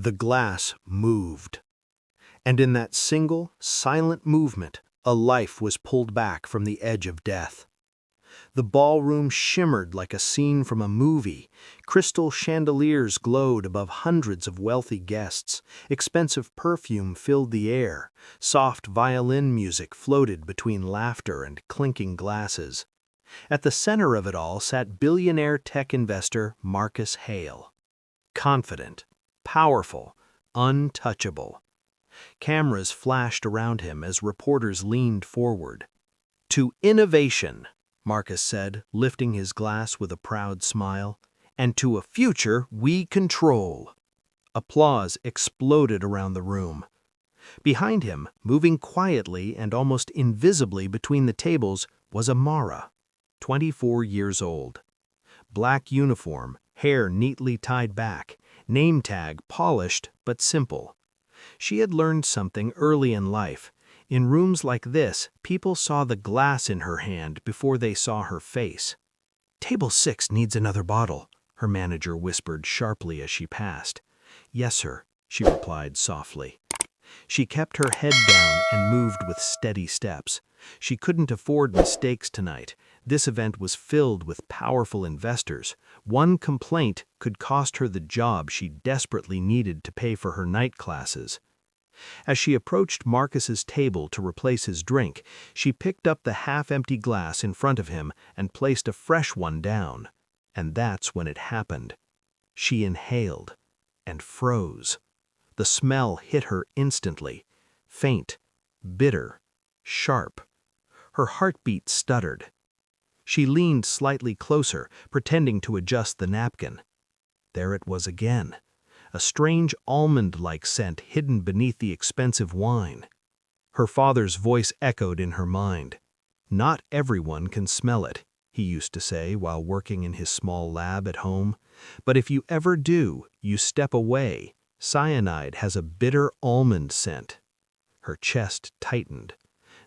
The glass moved, and in that single, silent movement, a life was pulled back from the edge of death. The ballroom shimmered like a scene from a movie. Crystal chandeliers glowed above hundreds of wealthy guests. Expensive perfume filled the air. Soft violin music floated between laughter and clinking glasses. At the center of it all sat billionaire tech investor Marcus Hale. Confident, powerful, untouchable. Cameras flashed around him as reporters leaned forward. "To innovation," Marcus said, lifting his glass with a proud smile, "and to a future we control." Applause exploded around the room. Behind him, moving quietly and almost invisibly between the tables, was Amara, 24 years old. Black uniform, hair neatly tied back, name tag polished but simple. She had learned something early in life. In rooms like this, people saw the glass in her hand before they saw her face. "Table 6 needs another bottle," her manager whispered sharply as she passed. "Yes, sir," she replied softly. She kept her head down and moved with steady steps. She couldn't afford mistakes tonight. This event was filled with powerful investors. One complaint could cost her the job she desperately needed to pay for her night classes. As she approached Marcus's table to replace his drink, she picked up the half-empty glass in front of him and placed a fresh one down. And that's when it happened. She inhaled and froze. The smell hit her instantly. Faint, bitter, sharp. Her heartbeat stuttered. She leaned slightly closer, pretending to adjust the napkin. There it was again. A strange almond-like scent hidden beneath the expensive wine. Her father's voice echoed in her mind. "Not everyone can smell it," he used to say while working in his small lab at home. "But if you ever do, you step away. Cyanide has a bitter almond scent." Her chest tightened.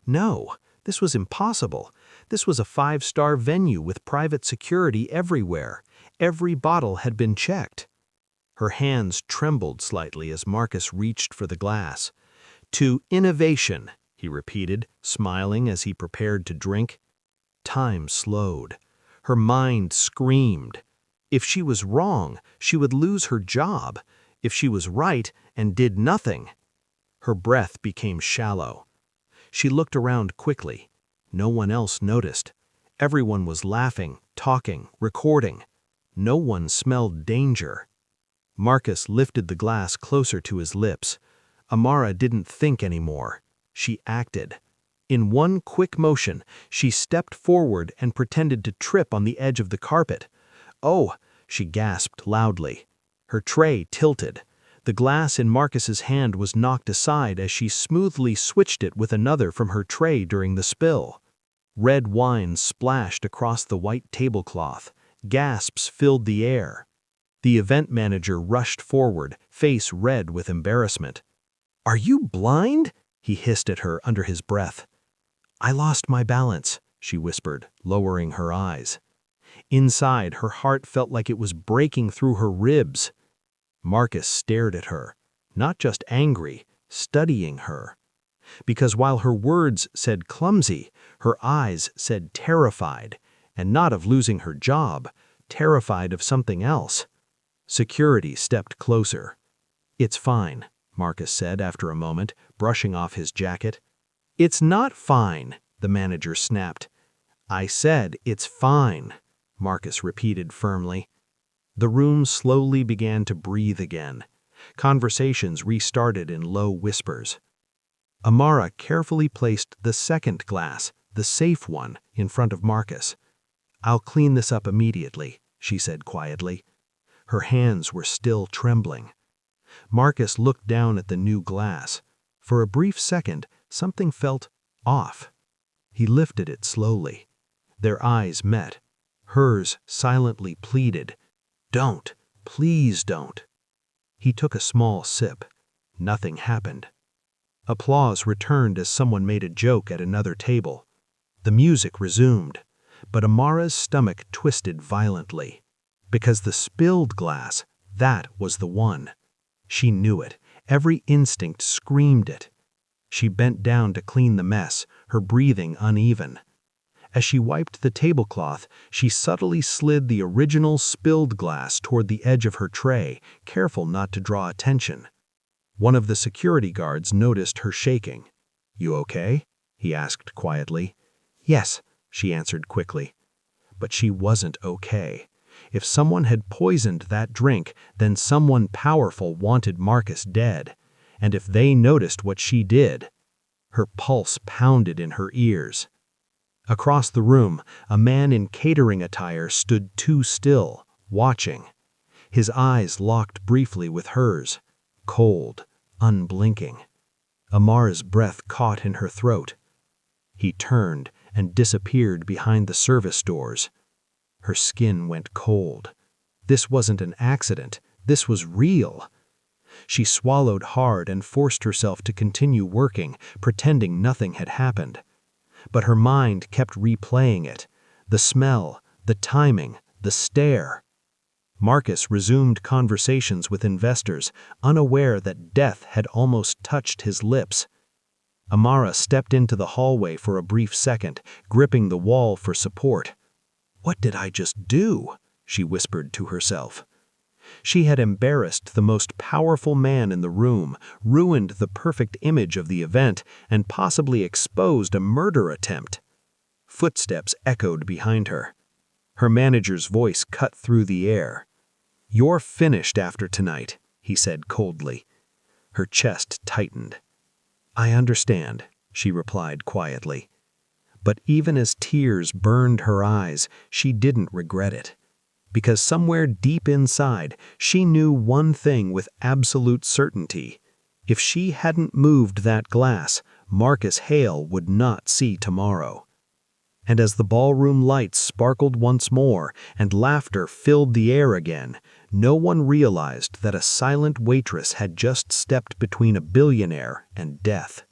No, this was impossible. This was a 5-star venue with private security everywhere. Every bottle had been checked. Her hands trembled slightly as Marcus reached for the glass. "To innovation," he repeated, smiling as he prepared to drink. Time slowed. Her mind screamed. If she was wrong, she would lose her job. If she was right and did nothing. Her breath became shallow. She looked around quickly. No one else noticed. Everyone was laughing, talking, recording. No one smelled danger. Marcus lifted the glass closer to his lips. Amara didn't think anymore. She acted. In one quick motion, she stepped forward and pretended to trip on the edge of the carpet. "Oh!" she gasped loudly. Her tray tilted. The glass in Marcus's hand was knocked aside as she smoothly switched it with another from her tray during the spill. Red wine splashed across the white tablecloth. Gasps filled the air. The event manager rushed forward, face red with embarrassment. "Are you blind?" he hissed at her under his breath. "I lost my balance," she whispered, lowering her eyes. Inside, her heart felt like it was breaking through her ribs. Marcus stared at her, not just angry, studying her. Because while her words said clumsy, her eyes said terrified, and not of losing her job, terrified of something else. Security stepped closer. "It's fine," Marcus said after a moment, brushing off his jacket. "It's not fine," the manager snapped. "I said it's fine," Marcus repeated firmly. The room slowly began to breathe again. Conversations restarted in low whispers. Amara carefully placed the second glass, the safe one, in front of Marcus. "I'll clean this up immediately," she said quietly. Her hands were still trembling. Marcus looked down at the new glass. For a brief second, something felt off. He lifted it slowly. Their eyes met. Hers silently pleaded, "Don't, please don't." He took a small sip. Nothing happened. Applause returned as someone made a joke at another table. The music resumed, but Amara's stomach twisted violently. Because the spilled glass, that was the one. She knew it. Every instinct screamed it. She bent down to clean the mess, her breathing uneven. As she wiped the tablecloth, she subtly slid the original spilled glass toward the edge of her tray, careful not to draw attention. One of the security guards noticed her shaking. "You okay?" he asked quietly. "Yes," she answered quickly. But she wasn't okay. If someone had poisoned that drink, then someone powerful wanted Marcus dead. And if they noticed what she did, her pulse pounded in her ears. Across the room, a man in catering attire stood too still, watching. His eyes locked briefly with hers, cold, unblinking. Amara's breath caught in her throat. He turned and disappeared behind the service doors. Her skin went cold. This wasn't an accident. This was real. She swallowed hard and forced herself to continue working, pretending nothing had happened. But her mind kept replaying it. The smell, the timing, the stare. Marcus resumed conversations with investors, unaware that death had almost touched his lips. Amara stepped into the hallway for a brief second, gripping the wall for support. "What did I just do?" she whispered to herself. She had embarrassed the most powerful man in the room, ruined the perfect image of the event, and possibly exposed a murder attempt. Footsteps echoed behind her. Her manager's voice cut through the air. "You're finished after tonight," he said coldly. Her chest tightened. "I understand," she replied quietly. But even as tears burned her eyes, she didn't regret it. Because somewhere deep inside, she knew one thing with absolute certainty. If she hadn't moved that glass, Marcus Hale would not see tomorrow. And as the ballroom lights sparkled once more and laughter filled the air again, no one realized that a silent waitress had just stepped between a billionaire and death.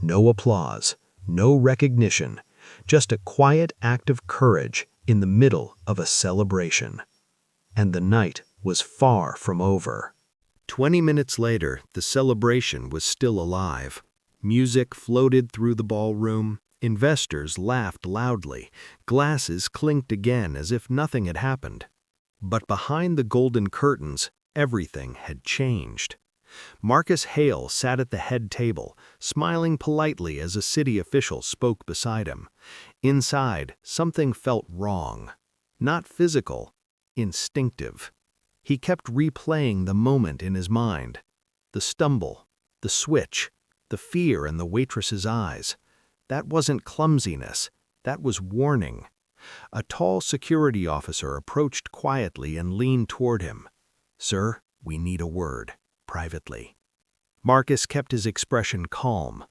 No applause, no recognition, just a quiet act of courage in the middle of a celebration. And the night was far from over. 20 minutes later, the celebration was still alive. Music floated through the ballroom. Investors laughed loudly. Glasses clinked again as if nothing had happened. But behind the golden curtains, everything had changed. Marcus Hale sat at the head table, smiling politely as a city official spoke beside him. Inside, something felt wrong. Not physical, instinctive. He kept replaying the moment in his mind. The stumble, the switch, the fear in the waitress's eyes. That wasn't clumsiness, that was warning. A tall security officer approached quietly and leaned toward him. "Sir, we need a word, privately." Marcus kept his expression calm.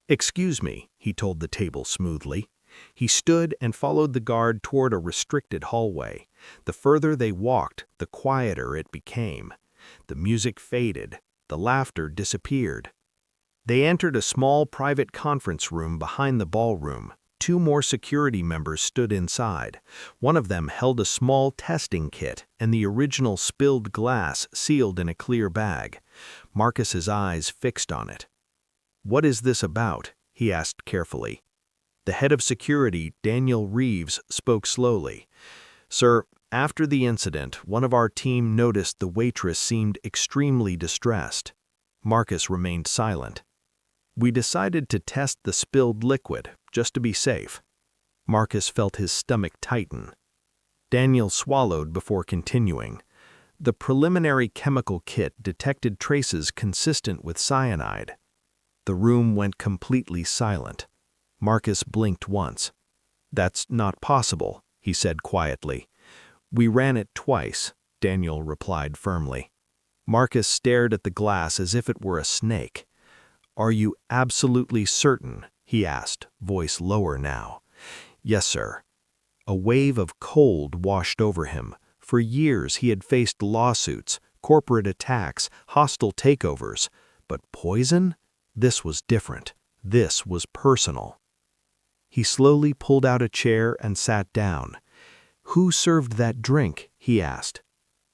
"Excuse me," he told the table smoothly. He stood and followed the guard toward a restricted hallway. The further they walked, the quieter it became. The music faded, the laughter disappeared. They entered a small private conference room behind the ballroom. 2 more security members stood inside. One of them held a small testing kit and the original spilled glass sealed in a clear bag. Marcus's eyes fixed on it. "What is this about?" he asked carefully. The head of security, Daniel Reeves, spoke slowly. "Sir, after the incident, one of our team noticed the waitress seemed extremely distressed." Marcus remained silent. "We decided to test the spilled liquid, just to be safe." Marcus felt his stomach tighten. Daniel swallowed before continuing. "The preliminary chemical kit detected traces consistent with cyanide." The room went completely silent. Marcus blinked once. "That's not possible," he said quietly. "We ran it twice," Daniel replied firmly. Marcus stared at the glass as if it were a snake. "Are you absolutely certain?" he asked, voice lower now. "Yes, sir." A wave of cold washed over him. For years he had faced lawsuits, corporate attacks, hostile takeovers. But poison? This was different. This was personal. He slowly pulled out a chair and sat down. "Who served that drink?" he asked.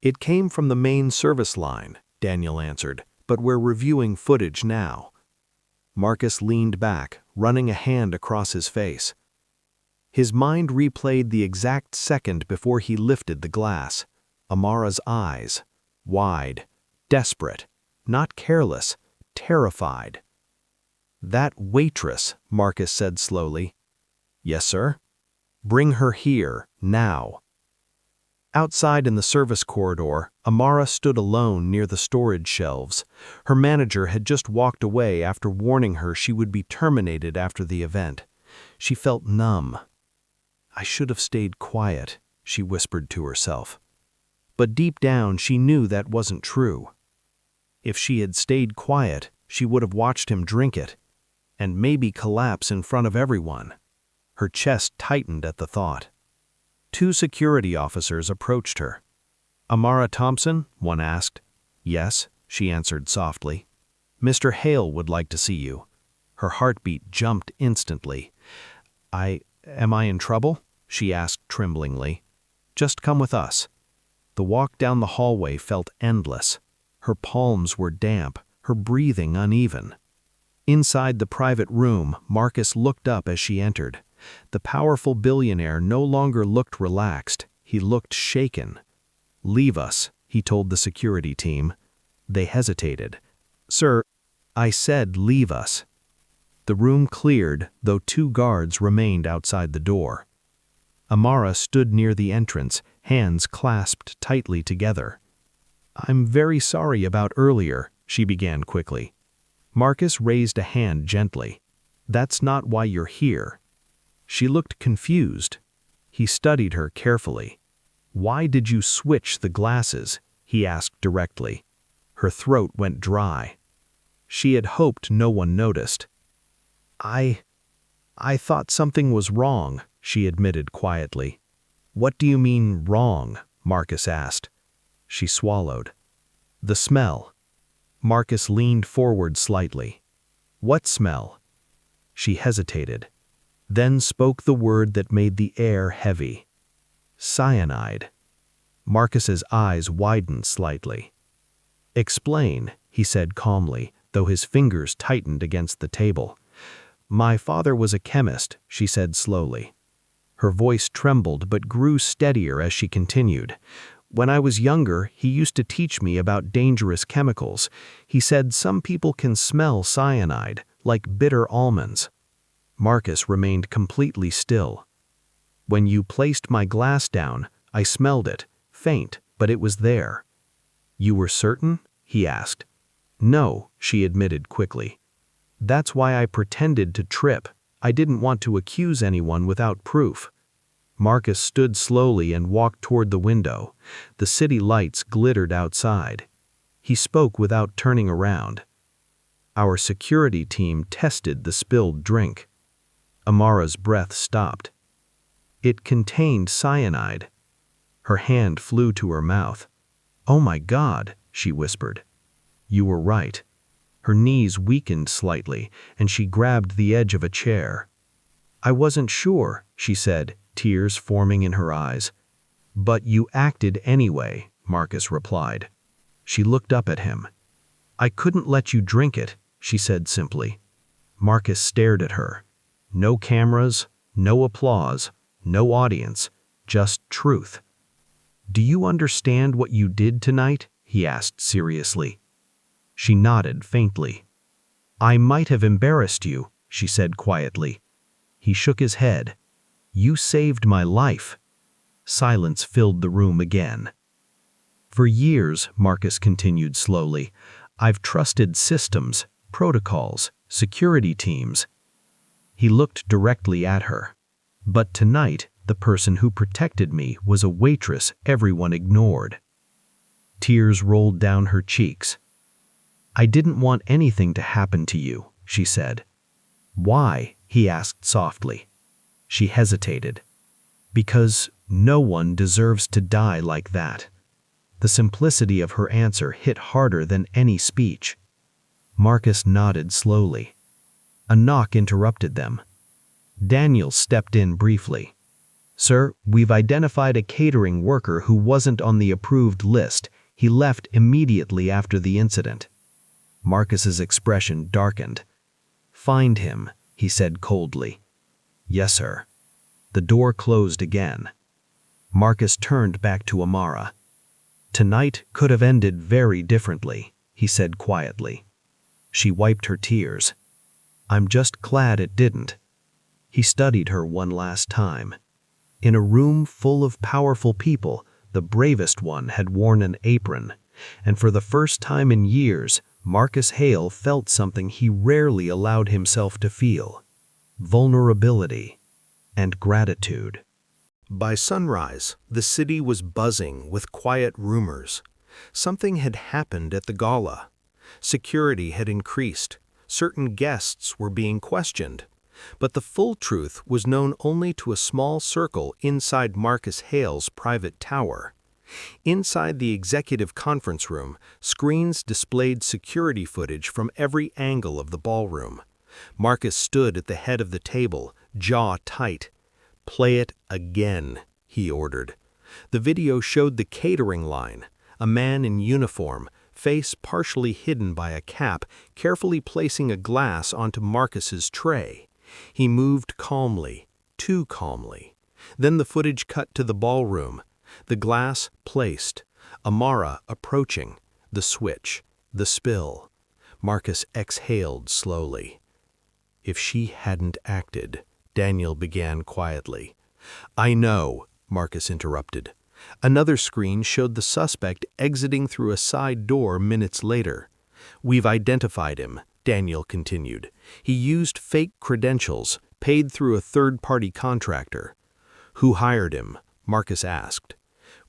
"It came from the main service line," Daniel answered, "but we're reviewing footage now." Marcus leaned back, running a hand across his face. His mind replayed the exact second before he lifted the glass. Amara's eyes. Wide. Desperate. Not careless. Terrified. "That waitress," Marcus said slowly. "Yes, sir." "Bring her here, now." Outside in the service corridor, Amara stood alone near the storage shelves. Her manager had just walked away after warning her she would be terminated after the event. She felt numb. "I should have stayed quiet," she whispered to herself. But deep down she knew that wasn't true. If she had stayed quiet, she would have watched him drink it, and maybe collapse in front of everyone. Her chest tightened at the thought. 2 security officers approached her. "Amara Thompson?" one asked. "Yes," she answered softly. "Mr. Hale would like to see you." Her heartbeat jumped instantly. Am I in trouble?" she asked tremblingly. "Just come with us." The walk down the hallway felt endless. Her palms were damp, her breathing uneven. Inside the private room, Marcus looked up as she entered. The powerful billionaire no longer looked relaxed, he looked shaken. "Leave us," he told the security team. They hesitated. "Sir," "I said leave us." The room cleared, though 2 guards remained outside the door. Amara stood near the entrance, hands clasped tightly together. "I'm very sorry about earlier," she began quickly. Marcus raised a hand gently. "That's not why you're here." She looked confused. He studied her carefully. "Why did you switch the glasses?" he asked directly. Her throat went dry. She had hoped no one noticed. I thought something was wrong," she admitted quietly. "What do you mean, wrong?" Marcus asked. She swallowed. "The smell." Marcus leaned forward slightly. "What smell?" She hesitated, then spoke the word that made the air heavy. "Cyanide." Marcus's eyes widened slightly. "Explain," he said calmly, though his fingers tightened against the table. "My father was a chemist," she said slowly. Her voice trembled but grew steadier as she continued. "When I was younger, he used to teach me about dangerous chemicals. He said some people can smell cyanide, like bitter almonds." Marcus remained completely still. "When you placed my glass down, I smelled it, faint, but it was there." "You were certain?" he asked. "No," she admitted quickly. "That's why I pretended to trip. I didn't want to accuse anyone without proof." Marcus stood slowly and walked toward the window. The city lights glittered outside. He spoke without turning around. "Our security team tested the spilled drink." Amara's breath stopped. "It contained cyanide." Her hand flew to her mouth. "Oh my God," she whispered. "You were right." Her knees weakened slightly, and she grabbed the edge of a chair. "I wasn't sure," she said, tears forming in her eyes. "But you acted anyway," Marcus replied. She looked up at him. "I couldn't let you drink it," she said simply. Marcus stared at her. No cameras, no applause, no audience, just truth. "Do you understand what you did tonight?" he asked seriously. She nodded faintly. "I might have embarrassed you," she said quietly. He shook his head. "You saved my life." Silence filled the room again. "For years," Marcus continued slowly, "I've trusted systems, protocols, security teams." He looked directly at her. "But tonight, the person who protected me was a waitress everyone ignored." Tears rolled down her cheeks. "I didn't want anything to happen to you," she said. "Why?" he asked softly. She hesitated. "Because no one deserves to die like that." The simplicity of her answer hit harder than any speech. Marcus nodded slowly. A knock interrupted them. Daniel stepped in briefly. "Sir, we've identified a catering worker who wasn't on the approved list," He left immediately after the incident. Marcus's expression darkened. "Find him," he said coldly. "Yes, sir." The door closed again. Marcus turned back to Amara. "Tonight could have ended very differently," he said quietly. She wiped her tears. "I'm just glad it didn't." He studied her one last time. In a room full of powerful people, the bravest one had worn an apron, and for the first time in years, Marcus Hale felt something he rarely allowed himself to feel: vulnerability and gratitude. By sunrise, the city was buzzing with quiet rumors. Something had happened at the gala. Security had increased. Certain guests were being questioned. But the full truth was known only to a small circle inside Marcus Hale's private tower. Inside the executive conference room, screens displayed security footage from every angle of the ballroom. Marcus stood at the head of the table, jaw tight. "Play it again," he ordered. The video showed the catering line. A man in uniform, face partially hidden by a cap, carefully placing a glass onto Marcus's tray. He moved calmly, too calmly. Then the footage cut to the ballroom. The glass placed. Amara approaching. The switch. The spill. Marcus exhaled slowly. "If she hadn't acted," Daniel began quietly. "I know," Marcus interrupted. Another screen showed the suspect exiting through a side door minutes later. "We've identified him," Daniel continued. "He used fake credentials, paid through a third-party contractor." "Who hired him?" Marcus asked.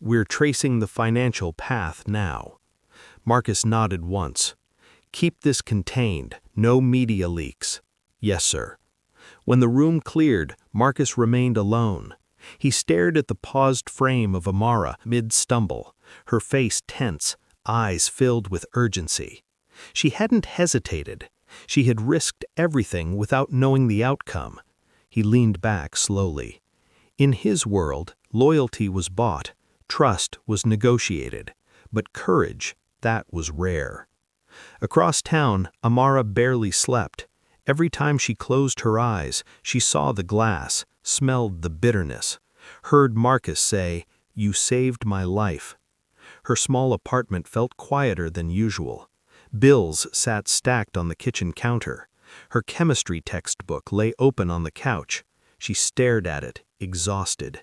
"We're tracing the financial path now." Marcus nodded once. "Keep this contained, no media leaks." "Yes, sir." When the room cleared, Marcus remained alone. He stared at the paused frame of Amara mid-stumble, her face tense, eyes filled with urgency. She hadn't hesitated. She had risked everything without knowing the outcome. He leaned back slowly. In his world, loyalty was bought, trust was negotiated, but courage, that was rare. Across town, Amara barely slept. Every time she closed her eyes, she saw the glass, smelled the bitterness, heard Marcus say, "You saved my life." Her small apartment felt quieter than usual. Bills sat stacked on the kitchen counter. Her chemistry textbook lay open on the couch. She stared at it, exhausted.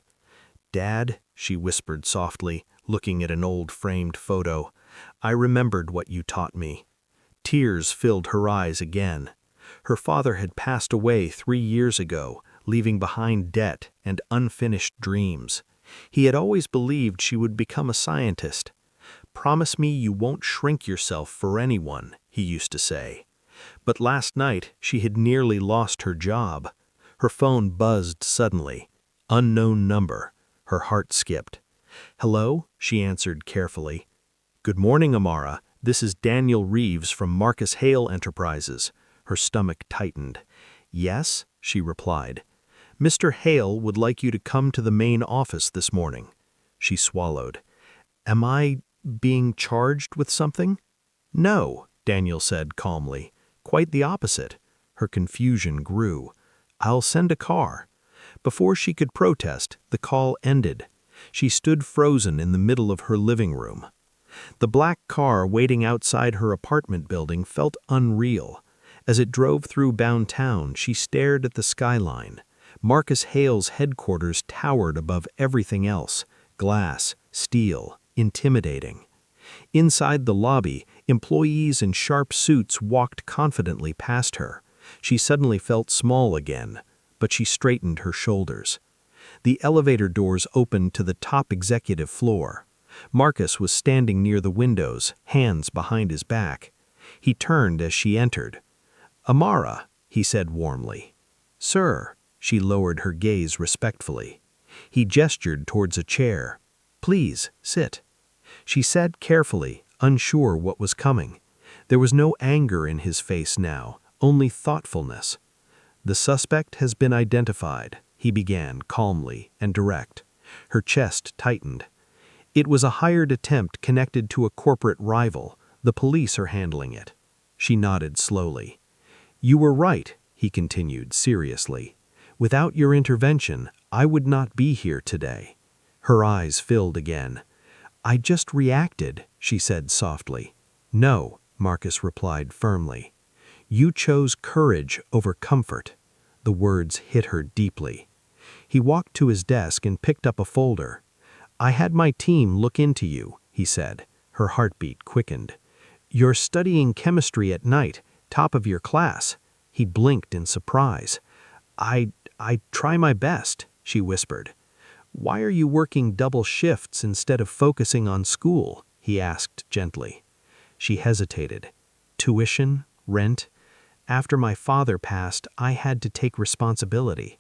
"Dad," she whispered softly, looking at an old framed photo, "I remembered what you taught me." Tears filled her eyes again. Her father had passed away 3 years ago, leaving behind debt and unfinished dreams. He had always believed she would become a scientist. "Promise me you won't shrink yourself for anyone," he used to say. But last night she had nearly lost her job. Her phone buzzed suddenly. Unknown number. Her heart skipped. "Hello?" she answered carefully. "Good morning, Amara. This is Daniel Reeves from Marcus Hale Enterprises." Her stomach tightened. "Yes?" she replied. "Mr. Hale would like you to come to the main office this morning." She swallowed. "Am I being charged with something?" "No," Daniel said calmly. "Quite the opposite." Her confusion grew. "I'll send a car." Before she could protest, the call ended. She stood frozen in the middle of her living room. The black car waiting outside her apartment building felt unreal. As it drove through downtown, she stared at the skyline. Marcus Hale's headquarters towered above everything else: glass, steel, intimidating. Inside the lobby, employees in sharp suits walked confidently past her. She suddenly felt small again, but she straightened her shoulders. The elevator doors opened to the top executive floor. Marcus was standing near the windows, hands behind his back. He turned as she entered. "Amara," he said warmly. "Sir." She lowered her gaze respectfully. He gestured towards a chair. "Please, sit." She sat carefully, unsure what was coming. There was no anger in his face now, only thoughtfulness. "The suspect has been identified," he began calmly and direct. Her chest tightened. It was a hired attempt connected to a corporate rival. The police are handling it. She nodded slowly. You were right, he continued seriously. Without your intervention, I would not be here today. Her eyes filled again. I just reacted, she said softly. No, Marcus replied firmly. You chose courage over comfort. The words hit her deeply. He walked to his desk and picked up a folder. I had my team look into you, he said. Her heartbeat quickened. You're studying chemistry at night, top of your class. He blinked in surprise. I try my best, she whispered. Why are you working double shifts instead of focusing on school? He asked gently. She hesitated. Tuition, rent. After my father passed, I had to take responsibility.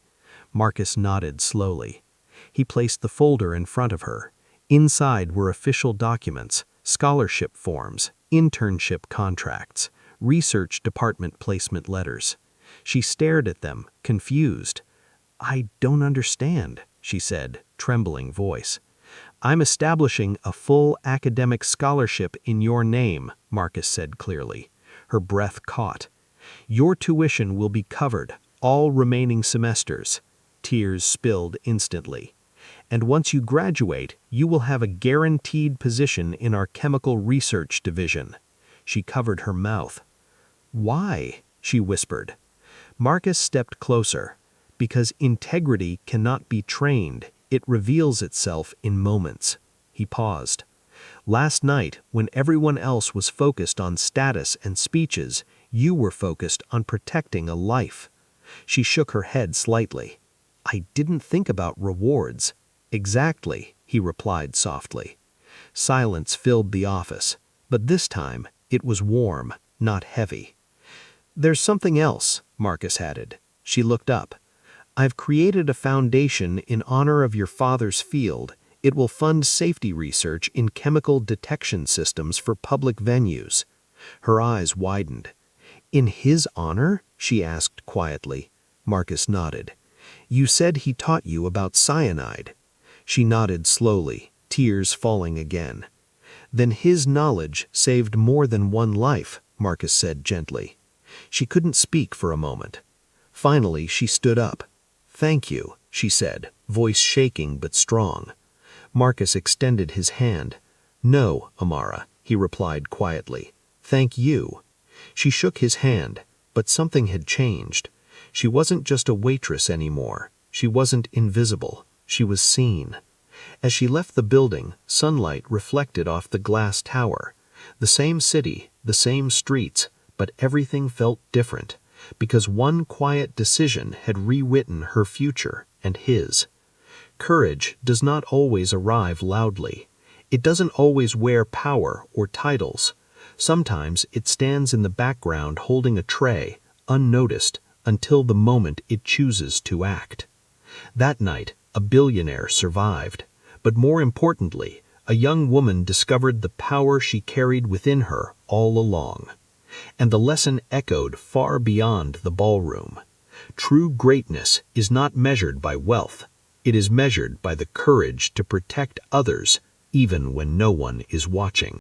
Marcus nodded slowly. He placed the folder in front of her. Inside were official documents, scholarship forms, internship contracts, research department placement letters. She stared at them, confused. I don't understand, she said, trembling voice. I'm establishing a full academic scholarship in your name, Marcus said clearly. Her breath caught. Your tuition will be covered, all remaining semesters. Tears spilled instantly. And once you graduate, you will have a guaranteed position in our chemical research division. She covered her mouth. Why? She whispered. Marcus stepped closer. Because integrity cannot be trained, it reveals itself in moments. He paused. Last night, when everyone else was focused on status and speeches, you were focused on protecting a life. She shook her head slightly. I didn't think about rewards. Exactly, he replied softly. Silence filled the office, but this time it was warm, not heavy. There's something else, Marcus added. She looked up. I've created a foundation in honor of your father's field. It will fund safety research in chemical detection systems for public venues. Her eyes widened. In his honor? She asked quietly. Marcus nodded. You said he taught you about cyanide. She nodded slowly, tears falling again. Then his knowledge saved more than one life, Marcus said gently. She couldn't speak for a moment. Finally, she stood up. Thank you, she said, voice shaking but strong. Marcus extended his hand. No, Amara, he replied quietly. Thank you. She shook his hand, but something had changed. She wasn't just a waitress anymore. She wasn't invisible. She was seen. As she left the building, sunlight reflected off the glass tower. The same city, the same streets, but everything felt different, because one quiet decision had rewritten her future and his. Courage does not always arrive loudly. It doesn't always wear power or titles. Sometimes it stands in the background holding a tray, unnoticed, until the moment it chooses to act. That night, a billionaire survived. But more importantly, a young woman discovered the power she carried within her all along. And the lesson echoed far beyond the ballroom. True greatness is not measured by wealth. It is measured by the courage to protect others, even when no one is watching.